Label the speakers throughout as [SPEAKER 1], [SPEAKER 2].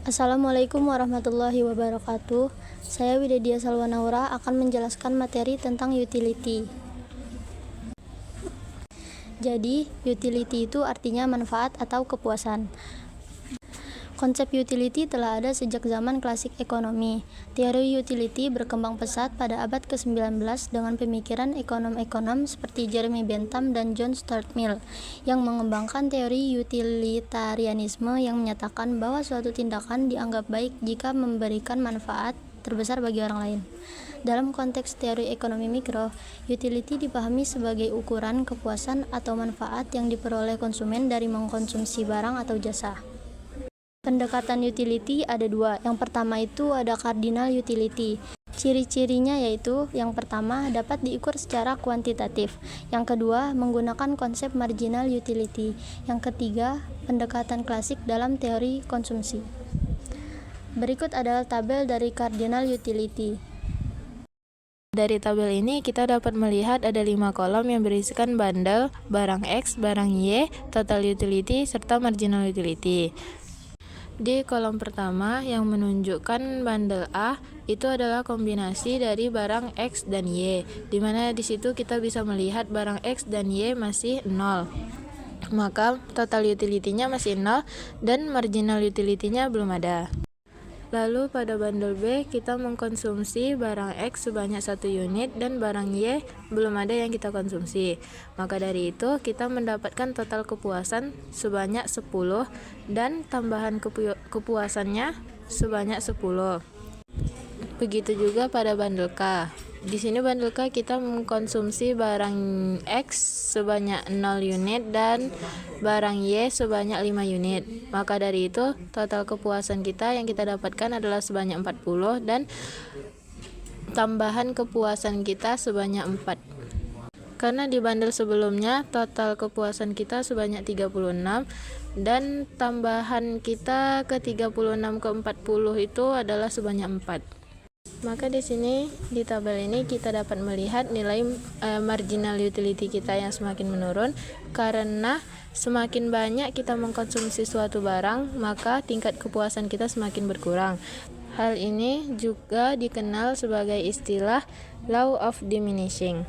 [SPEAKER 1] Assalamualaikum warahmatullahi wabarakatuh. Saya Widya Salwanaura akan menjelaskan materi tentang utility. Jadi, utility itu artinya manfaat atau kepuasan. Konsep utility telah ada sejak zaman klasik ekonomi. Teori utility berkembang pesat pada abad ke-19 dengan pemikiran ekonom-ekonom seperti Jeremy Bentham dan John Stuart Mill yang mengembangkan teori utilitarianisme yang menyatakan bahwa suatu tindakan dianggap baik jika memberikan manfaat terbesar bagi orang lain. Dalam konteks teori ekonomi mikro, utility dipahami sebagai ukuran kepuasan atau manfaat yang diperoleh konsumen dari mengkonsumsi barang atau jasa. Pendekatan utility ada dua. Yang pertama itu ada cardinal utility. Ciri-cirinya yaitu yang pertama dapat diukur secara kuantitatif. Yang kedua menggunakan konsep marginal utility. Yang ketiga pendekatan klasik dalam teori konsumsi. Berikut adalah tabel dari cardinal utility.
[SPEAKER 2] Dari tabel ini kita dapat melihat ada 5 kolom yang berisikan bundle, barang X, barang Y, total utility, serta marginal utility. Di kolom pertama yang menunjukkan bundle A itu adalah kombinasi dari barang X dan Y, di mana di situ kita bisa melihat barang X dan Y masih 0. Maka total utility-nya masih 0 dan marginal utility-nya belum ada. Lalu pada bundle B kita mengkonsumsi barang X sebanyak 1 unit dan barang Y belum ada yang kita konsumsi. Maka dari itu kita mendapatkan total kepuasan sebanyak 10 dan tambahan kepuasannya sebanyak 10. Begitu juga pada bundle K. Di sini bundle K kita mengkonsumsi barang X sebanyak 0 unit dan barang Y sebanyak 5 unit. Maka dari itu total kepuasan kita yang kita dapatkan adalah sebanyak 40 dan tambahan kepuasan kita sebanyak 4. Karena di bundle sebelumnya total kepuasan kita sebanyak 36 dan tambahan kita ke 36 ke 40 itu adalah sebanyak 4. Maka di sini di tabel ini kita dapat melihat nilai marginal utility kita yang semakin menurun karena semakin banyak kita mengkonsumsi suatu barang, maka tingkat kepuasan kita semakin berkurang. Hal ini juga dikenal sebagai istilah law of diminishing.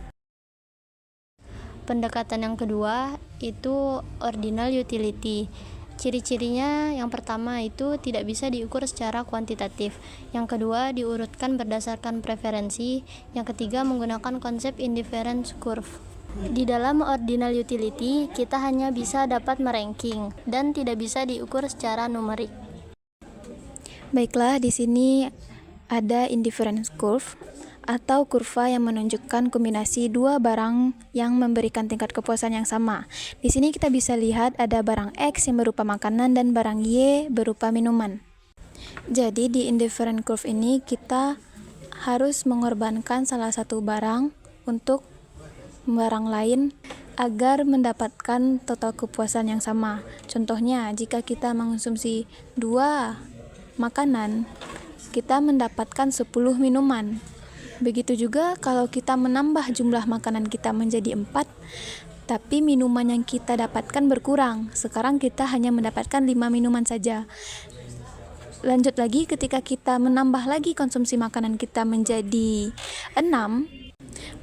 [SPEAKER 1] Pendekatan yang kedua itu ordinal utility. Ciri-cirinya yang pertama itu tidak bisa diukur secara kuantitatif. Yang kedua diurutkan berdasarkan preferensi. Yang ketiga menggunakan konsep indifference curve. Di dalam ordinal utility kita hanya bisa dapat meranking dan tidak bisa diukur secara numerik. Baiklah, di sini ada indifference curve atau kurva yang menunjukkan kombinasi dua barang yang memberikan tingkat kepuasan yang sama. Di sini kita bisa lihat ada barang X yang berupa makanan dan barang Y berupa minuman. Jadi di indifference curve ini kita harus mengorbankan salah satu barang untuk barang lain agar mendapatkan total kepuasan yang sama. Contohnya, jika kita mengonsumsi 2 makanan, kita mendapatkan 10 minuman. Begitu juga kalau kita menambah jumlah makanan kita menjadi 4, tapi minuman yang kita dapatkan berkurang. Sekarang kita hanya mendapatkan 5 minuman saja. Lanjut lagi, ketika kita menambah lagi konsumsi makanan kita menjadi 6,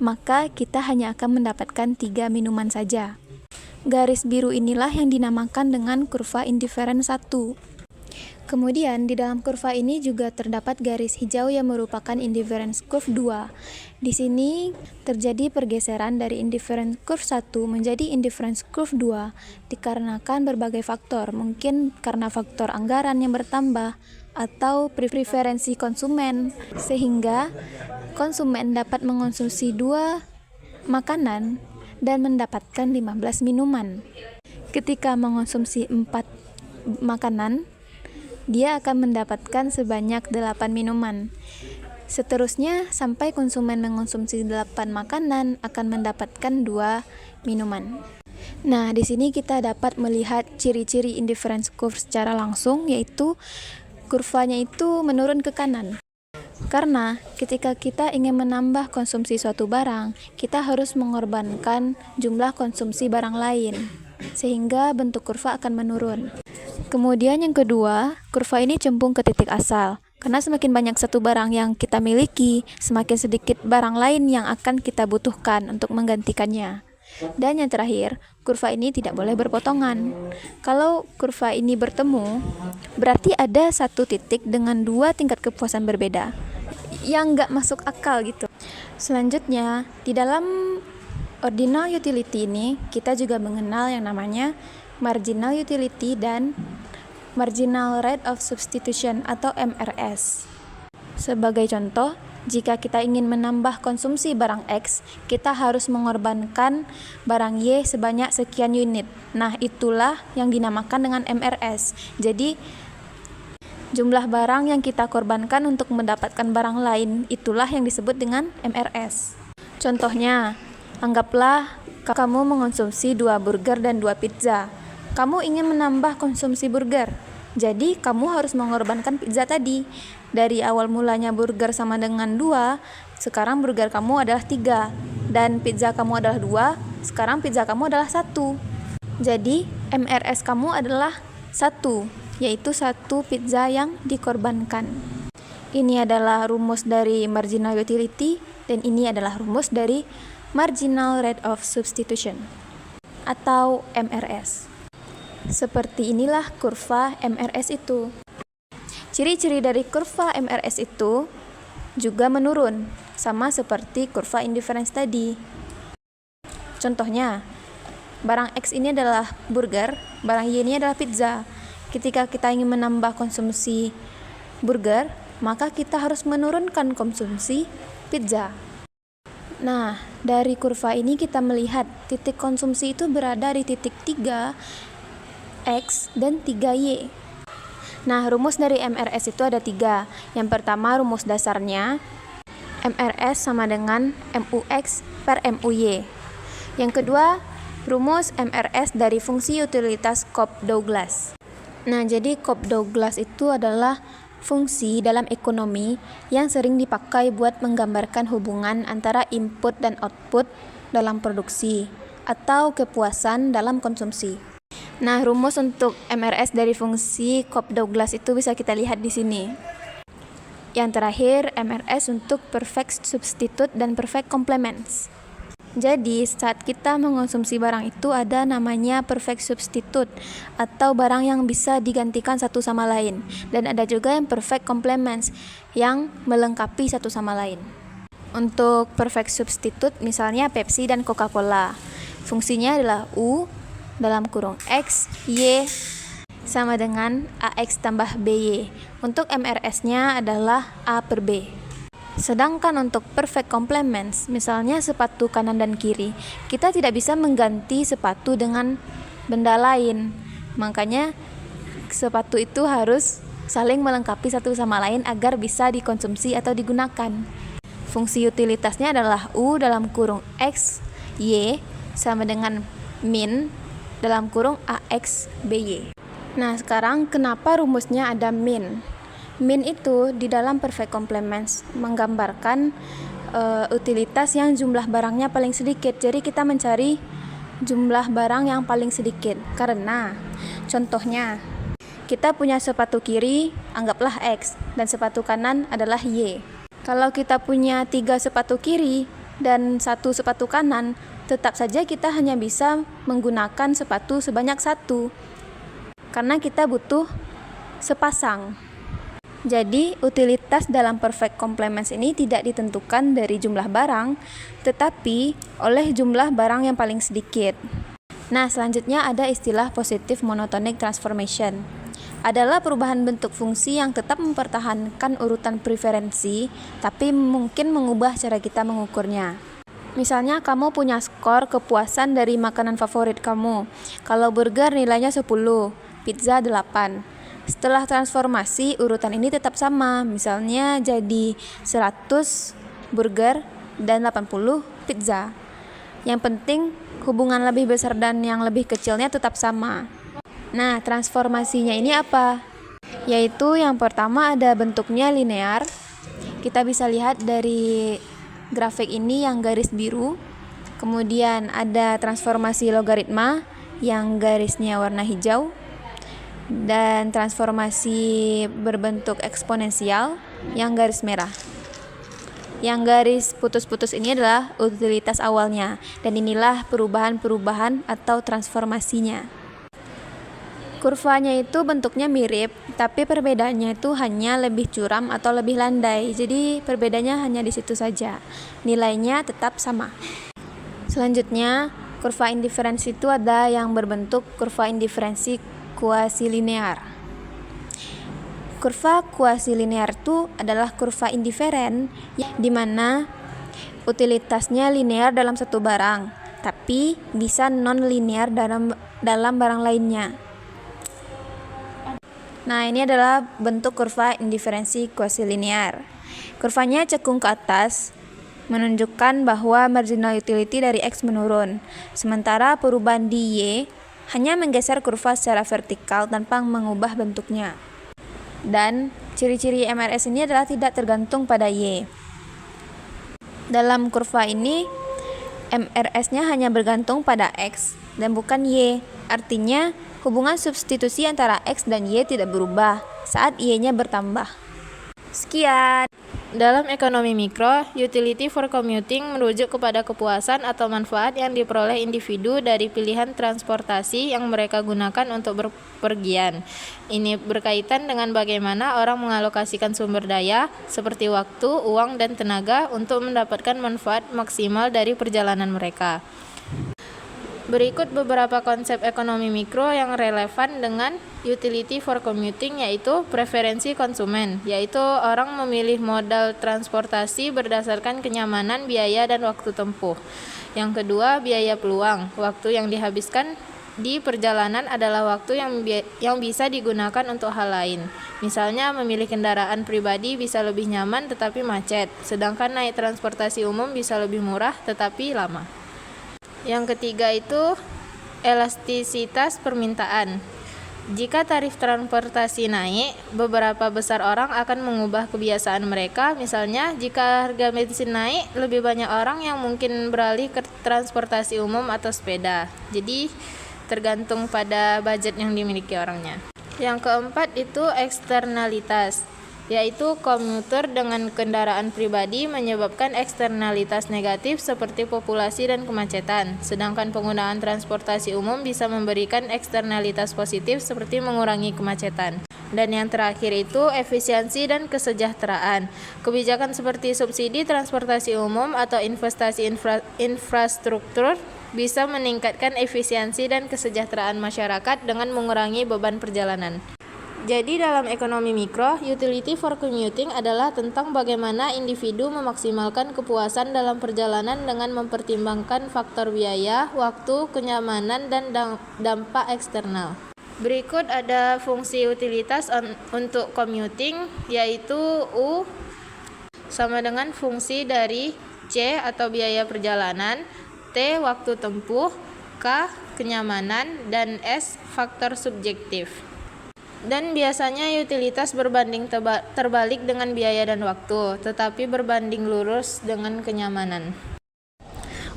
[SPEAKER 1] maka kita hanya akan mendapatkan 3 minuman saja. Garis biru inilah yang dinamakan dengan kurva indifference 1. Kemudian di dalam kurva ini juga terdapat garis hijau yang merupakan indifference curve 2. Di sini terjadi pergeseran dari indifference curve 1 menjadi indifference curve 2 dikarenakan berbagai faktor, mungkin karena faktor anggaran yang bertambah atau preferensi konsumen, sehingga konsumen dapat mengonsumsi 2 makanan dan mendapatkan 15 minuman. Ketika mengonsumsi 4 makanan, dia akan mendapatkan sebanyak 8 minuman. Seterusnya, sampai konsumen mengonsumsi 8 makanan akan mendapatkan 2 minuman. Nah, di sini kita dapat melihat ciri-ciri indifference curve secara langsung, yaitu kurvanya itu menurun ke kanan. Karena ketika kita ingin menambah konsumsi suatu barang, kita harus mengorbankan jumlah konsumsi barang lain. sehingga bentuk kurva akan menurun. Kemudian yang kedua, kurva ini cembung ke titik asal. Karena semakin banyak satu barang yang kita miliki, semakin sedikit barang lain yang akan kita butuhkan untuk menggantikannya. Dan yang terakhir, kurva ini tidak boleh berpotongan. Kalau kurva ini bertemu, berarti ada satu titik dengan dua tingkat kepuasan berbeda yang nggak masuk akal gitu. Selanjutnya, di dalam ordinal utility ini, kita juga mengenal yang namanya marginal utility dan marginal rate of substitution atau MRS. Sebagai contoh, jika kita ingin menambah konsumsi barang X, kita harus mengorbankan barang Y sebanyak sekian unit. Nah, itulah yang dinamakan dengan MRS. Jadi, jumlah barang yang kita korbankan untuk mendapatkan barang lain, itulah yang disebut dengan MRS. Contohnya, anggaplah kamu mengonsumsi 2 burger dan 2 pizza. Kamu ingin menambah konsumsi burger. Jadi, kamu harus mengorbankan pizza tadi. Dari awal mulanya burger sama dengan 2, sekarang burger kamu adalah 3. Dan pizza kamu adalah 2, sekarang pizza kamu adalah 1. Jadi, MRS kamu adalah 1, yaitu 1 pizza yang dikorbankan. Ini adalah rumus dari marginal utility, dan ini adalah rumus dari marginal rate of substitution, atau MRS. Seperti inilah kurva MRS itu. Ciri-ciri dari kurva MRS itu juga menurun, sama seperti kurva indifference tadi. Contohnya, barang X ini adalah burger, barang Y ini adalah pizza. Ketika kita ingin menambah konsumsi burger, maka kita harus menurunkan konsumsi pizza. Nah, dari kurva ini kita melihat titik konsumsi itu berada di titik 3, X dan 3Y. Nah, rumus dari MRS itu ada 3. Yang pertama, rumus dasarnya MRS sama dengan MUX per MUY. Yang kedua, rumus MRS dari fungsi utilitas Cobb-Douglas. Nah, jadi Cobb-Douglas itu adalah fungsi dalam ekonomi yang sering dipakai buat menggambarkan hubungan antara input dan output dalam produksi atau kepuasan dalam konsumsi. Nah, rumus untuk MRS dari fungsi Cobb-Douglas itu bisa kita lihat di sini. Yang terakhir, MRS untuk perfect substitute dan perfect complements. Jadi, saat kita mengonsumsi barang itu ada namanya perfect substitute atau barang yang bisa digantikan satu sama lain. Dan ada juga yang perfect complements yang melengkapi satu sama lain. Untuk perfect substitute misalnya Pepsi dan Coca-Cola. Fungsinya adalah U dalam kurung X, Y sama dengan AX tambah BY. Untuk MRS-nya adalah A per B. Sedangkan untuk perfect complements, misalnya sepatu kanan dan kiri, kita tidak bisa mengganti sepatu dengan benda lain. Makanya sepatu itu harus saling melengkapi satu sama lain agar bisa dikonsumsi atau digunakan. Fungsi utilitasnya adalah U dalam kurung X, Y sama dengan min dalam kurung AX BY. Nah, sekarang kenapa rumusnya ada min? Min itu di dalam perfect complements menggambarkan utilitas yang jumlah barangnya paling sedikit. Jadi kita mencari jumlah barang yang paling sedikit. Karena contohnya kita punya sepatu kiri, anggaplah X, dan sepatu kanan adalah Y. Kalau kita punya 3 sepatu kiri dan 1 sepatu kanan, tetap saja kita hanya bisa menggunakan sepatu sebanyak 1 karena kita butuh sepasang. Jadi utilitas dalam perfect complements ini tidak ditentukan dari jumlah barang, tetapi oleh jumlah barang yang paling sedikit. Nah, selanjutnya ada istilah positive monotonic transformation. Adalah perubahan bentuk fungsi yang tetap mempertahankan urutan preferensi, tapi mungkin mengubah cara kita mengukurnya. Misalnya kamu punya skor kepuasan dari makanan favorit kamu. Kalau burger nilainya 10, pizza 8. Setelah transformasi, urutan ini tetap sama. Misalnya jadi 100 burger dan 80 pizza. Yang penting hubungan lebih besar dan yang lebih kecilnya tetap sama. Nah, transformasinya ini apa? Yaitu yang pertama ada bentuknya linear. Kita bisa lihat dari grafik ini yang garis biru. Kemudian ada transformasi logaritma yang garisnya warna hijau, dan transformasi berbentuk eksponensial yang garis merah. Yang garis putus-putus ini adalah utilitas awalnya, dan inilah perubahan-perubahan atau transformasinya. Kurvanya itu bentuknya mirip, tapi perbedaannya itu hanya lebih curam atau lebih landai. Jadi perbedaannya hanya di situ saja. Nilainya tetap sama. Selanjutnya, kurva indiferensi itu ada yang berbentuk kurva indiferensi kuasi-linear. Kurva kuasi-linear itu adalah kurva indiferen di mana utilitasnya linear dalam satu barang, tapi bisa non-linear dalam barang lainnya. Nah, ini adalah bentuk kurva indiferensi kuasi-linear. Kurvanya cekung ke atas, menunjukkan bahwa marginal utility dari X menurun, sementara perubahan di Y hanya menggeser kurva secara vertikal tanpa mengubah bentuknya. Dan ciri-ciri MRS ini adalah tidak tergantung pada Y. Dalam kurva ini, MRS-nya hanya bergantung pada X dan bukan Y. Artinya, hubungan substitusi antara X dan Y tidak berubah saat Y-nya bertambah. Sekian.
[SPEAKER 2] Dalam ekonomi mikro, utility for commuting merujuk kepada kepuasan atau manfaat yang diperoleh individu dari pilihan transportasi yang mereka gunakan untuk berpergian. Ini berkaitan dengan bagaimana orang mengalokasikan sumber daya seperti waktu, uang, dan tenaga untuk mendapatkan manfaat maksimal dari perjalanan mereka. Berikut beberapa konsep ekonomi mikro yang relevan dengan utility for commuting, yaitu preferensi konsumen, yaitu orang memilih modal transportasi berdasarkan kenyamanan, biaya, dan waktu tempuh. Yang kedua, biaya peluang. Waktu yang dihabiskan di perjalanan adalah waktu yang bisa digunakan untuk hal lain. Misalnya, memilih kendaraan pribadi bisa lebih nyaman tetapi macet, sedangkan naik transportasi umum bisa lebih murah tetapi lama. Yang ketiga itu elastisitas permintaan. Jika tarif transportasi naik, beberapa besar orang akan mengubah kebiasaan mereka. Misalnya, jika harga bensin naik, lebih banyak orang yang mungkin beralih ke transportasi umum atau sepeda. Jadi, tergantung pada budget yang dimiliki orangnya. Yang keempat itu eksternalitas, yaitu komuter dengan kendaraan pribadi menyebabkan eksternalitas negatif seperti populasi dan kemacetan, sedangkan penggunaan transportasi umum bisa memberikan eksternalitas positif seperti mengurangi kemacetan. Dan yang terakhir itu efisiensi dan kesejahteraan. Kebijakan seperti subsidi transportasi umum atau investasi infrastruktur bisa meningkatkan efisiensi dan kesejahteraan masyarakat dengan mengurangi beban perjalanan. Jadi dalam ekonomi mikro, utility for commuting adalah tentang bagaimana individu memaksimalkan kepuasan dalam perjalanan dengan mempertimbangkan faktor biaya, waktu, kenyamanan, dan dampak eksternal. Berikut ada fungsi utilitas untuk commuting, yaitu U sama dengan fungsi dari C atau biaya perjalanan, T waktu tempuh, K kenyamanan, dan S faktor subjektif. Dan biasanya utilitas berbanding terbalik dengan biaya dan waktu, tetapi berbanding lurus dengan kenyamanan.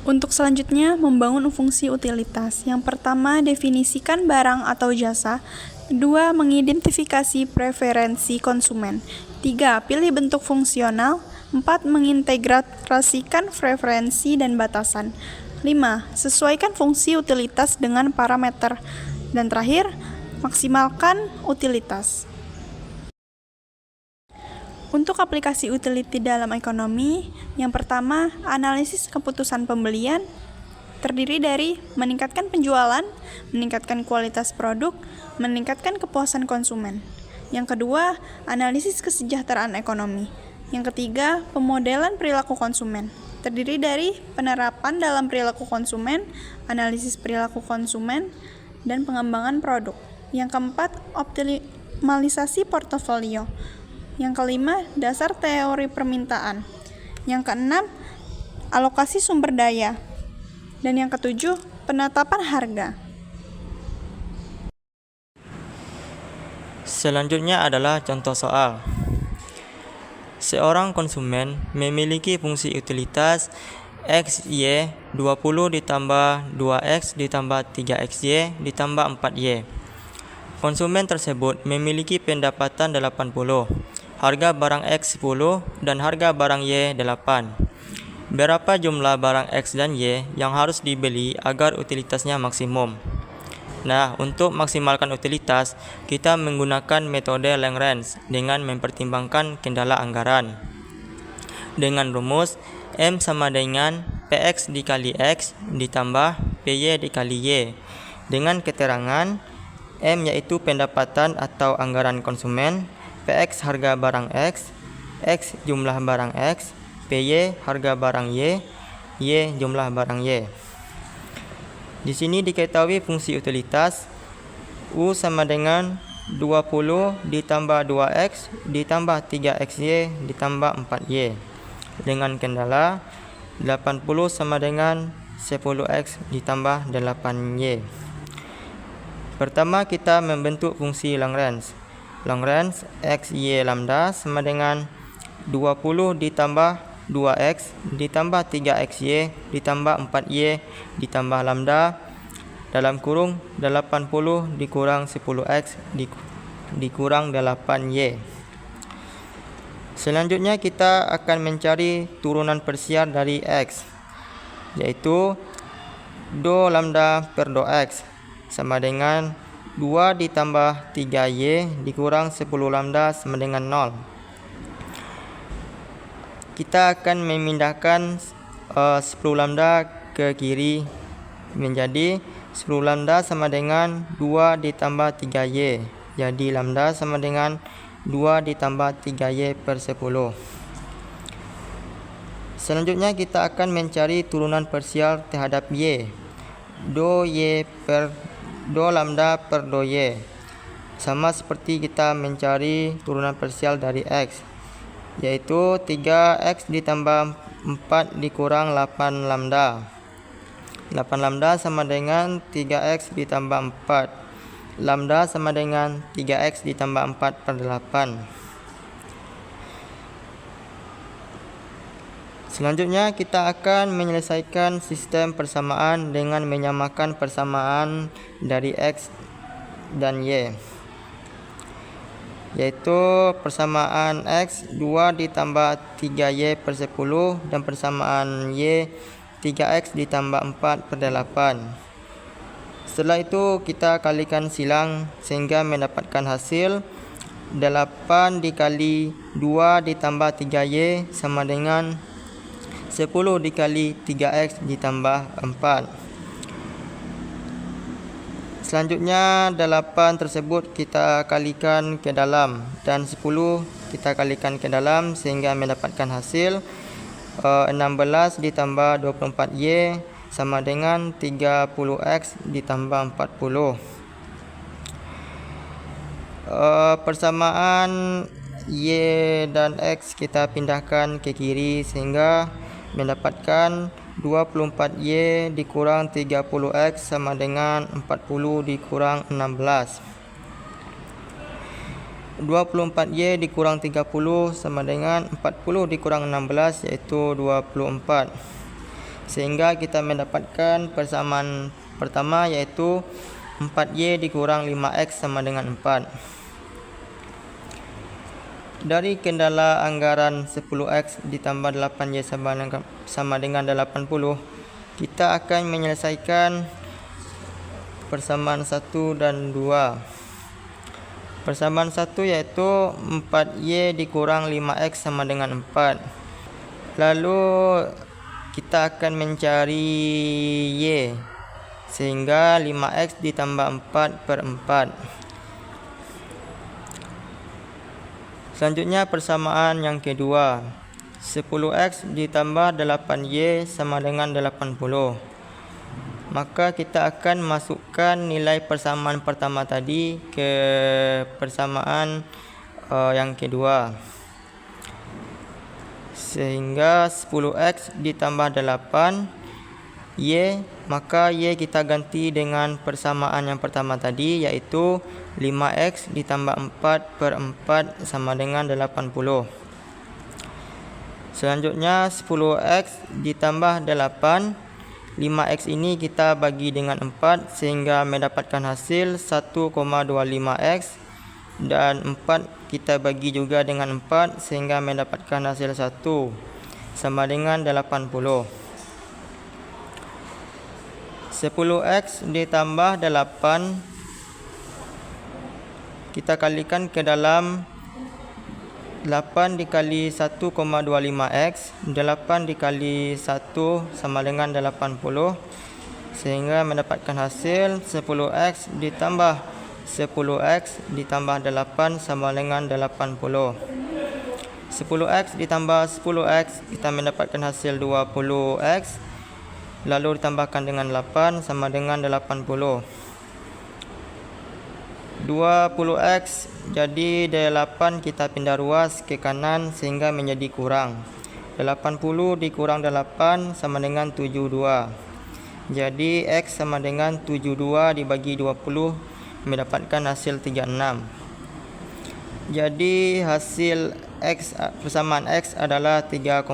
[SPEAKER 3] Untuk selanjutnya, membangun fungsi utilitas. Yang pertama, definisikan barang atau jasa. Kedua, mengidentifikasi preferensi konsumen. 3. Pilih bentuk fungsional. 4. Mengintegrasikan preferensi dan batasan. 5. Sesuaikan fungsi utilitas dengan parameter. Dan terakhir, maksimalkan utilitas. Untuk aplikasi utility dalam ekonomi, yang pertama, analisis keputusan pembelian terdiri dari meningkatkan penjualan, meningkatkan kualitas produk, meningkatkan kepuasan konsumen. Yang kedua, analisis kesejahteraan ekonomi. Yang ketiga, pemodelan perilaku konsumen terdiri dari penerapan dalam perilaku konsumen, analisis perilaku konsumen, dan pengembangan produk. Yang keempat, optimalisasi portofolio. Yang kelima, dasar teori permintaan. Yang keenam, alokasi sumber daya. Dan yang ketujuh, penetapan harga.
[SPEAKER 4] Selanjutnya adalah contoh soal. Seorang konsumen memiliki fungsi utilitas X, Y, 20 ditambah 2X ditambah 3XY ditambah 4Y. Konsumen tersebut memiliki pendapatan 80. Harga barang X 10 dan harga barang Y 8. Berapa jumlah barang X dan Y yang harus dibeli agar utilitasnya maksimum? Nah, untuk maksimalkan utilitas, kita menggunakan metode Lagrange dengan mempertimbangkan kendala anggaran. Dengan rumus M sama dengan PX dikali X ditambah PY dikali Y. Dengan keterangan M yaitu pendapatan atau anggaran konsumen, PX harga barang X, X jumlah barang X, PY harga barang Y, Y jumlah barang Y. Di sini diketahui fungsi utilitas U sama dengan 20 ditambah 2X ditambah 3XY ditambah 4Y. Dengan kendala 80 sama dengan 10X ditambah 8Y. Pertama kita membentuk fungsi Lagrange. Lagrange X, Y, lambda sama dengan 20 ditambah 2X ditambah 3XY ditambah 4Y ditambah lambda dalam kurung 80 dikurang 10X dikurang 8Y. Selanjutnya kita akan mencari turunan parsial dari X, yaitu do lambda per do X sama dengan 2 ditambah 3Y dikurang 10 lambda sama dengan 0. Kita akan memindahkan 10 lambda ke kiri menjadi 10 lambda sama dengan 2 ditambah 3Y. Jadi lambda sama dengan 2 ditambah 3Y per 10. Selanjutnya kita akan mencari turunan parsial terhadap Y. Do Y per do lambda per do Y. Sama seperti kita mencari turunan parsial dari X, yaitu 3X ditambah 4 dikurang 8 lambda. 8 lambda sama dengan 3X ditambah 4. Lambda sama dengan 3X ditambah 4 per 8. Selanjutnya kita akan menyelesaikan sistem persamaan dengan menyamakan persamaan dari X dan Y, yaitu persamaan X 2 ditambah 3Y per 10 dan persamaan Y 3X ditambah 4 per 8. Setelah itu kita kalikan silang sehingga mendapatkan hasil 8 dikali 2 ditambah 3Y sama dengan 10 dikali 3X ditambah 4. Selanjutnya 8 tersebut kita kalikan ke dalam dan 10 kita kalikan ke dalam sehingga mendapatkan hasil 16 ditambah 24Y sama dengan 30X ditambah 40. Persamaan Y dan X kita pindahkan ke kiri sehingga mendapatkan 24Y dikurang 30X sama dengan 40 dikurang 16. 24Y dikurang 30 sama dengan 40 dikurang 16 yaitu 24. Sehingga kita mendapatkan persamaan pertama yaitu 4Y dikurang 5X sama dengan 4. Dari kendala anggaran 10X ditambah 8Y sama dengan 80, kita akan menyelesaikan persamaan 1 dan 2. Persamaan 1 yaitu 4Y dikurang 5X sama dengan 4. Lalu kita akan mencari Y, sehingga 5X ditambah 4 per 4. Selanjutnya persamaan yang kedua, 10X ditambah 8Y sama dengan 80. Maka kita akan masukkan nilai persamaan pertama tadi ke persamaan yang kedua. Sehingga 10X ditambah 8Y, maka Y kita ganti dengan persamaan yang pertama tadi yaitu 5X ditambah 4 per 4 sama dengan 80. Selanjutnya 10x ditambah 8. 5x ini kita bagi dengan 4 sehingga mendapatkan hasil 1,25x, dan 4 kita bagi juga dengan 4 sehingga mendapatkan hasil 1 sama dengan 80. 10x ditambah 8 kita kalikan ke dalam 8 dikali 1,25x. 8 dikali 1 sama dengan 80, sehingga mendapatkan hasil 10x ditambah 10x ditambah 8 sama dengan 80. 10x ditambah 10x kita mendapatkan hasil 20x, lalu ditambahkan dengan 8 sama dengan 80. 20x jadi 8 kita pindah ruas ke kanan sehingga menjadi kurang. 80 dikurang 8 sama dengan 72. Jadi x sama dengan 72 dibagi 20 mendapatkan hasil 36. Jadi hasil x persamaan x adalah 3,6.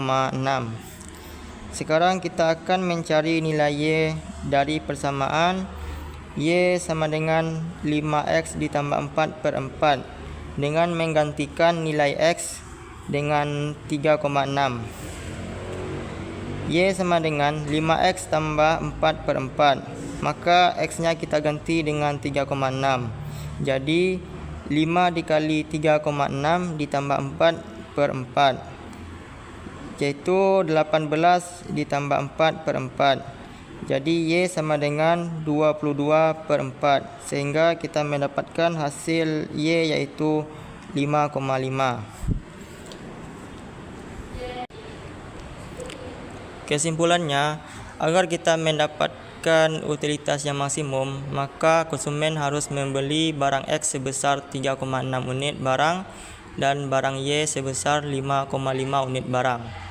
[SPEAKER 4] Sekarang kita akan mencari nilai y dari persamaan y sama dengan 5x ditambah 4 per 4 dengan menggantikan nilai x dengan 3,6. Y sama dengan 5x tambah 4 per 4, maka x nya kita ganti dengan 3,6. Jadi 5 dikali 3,6 ditambah 4 per 4, yaitu 18 ditambah 4 per 4. Jadi y sama dengan 22 per 4, sehingga kita mendapatkan hasil y yaitu 5,5. Kesimpulannya, agar kita mendapatkan utilitas yang maksimum, maka konsumen harus membeli barang X sebesar 3,6 unit barang dan barang Y sebesar 5,5 unit barang.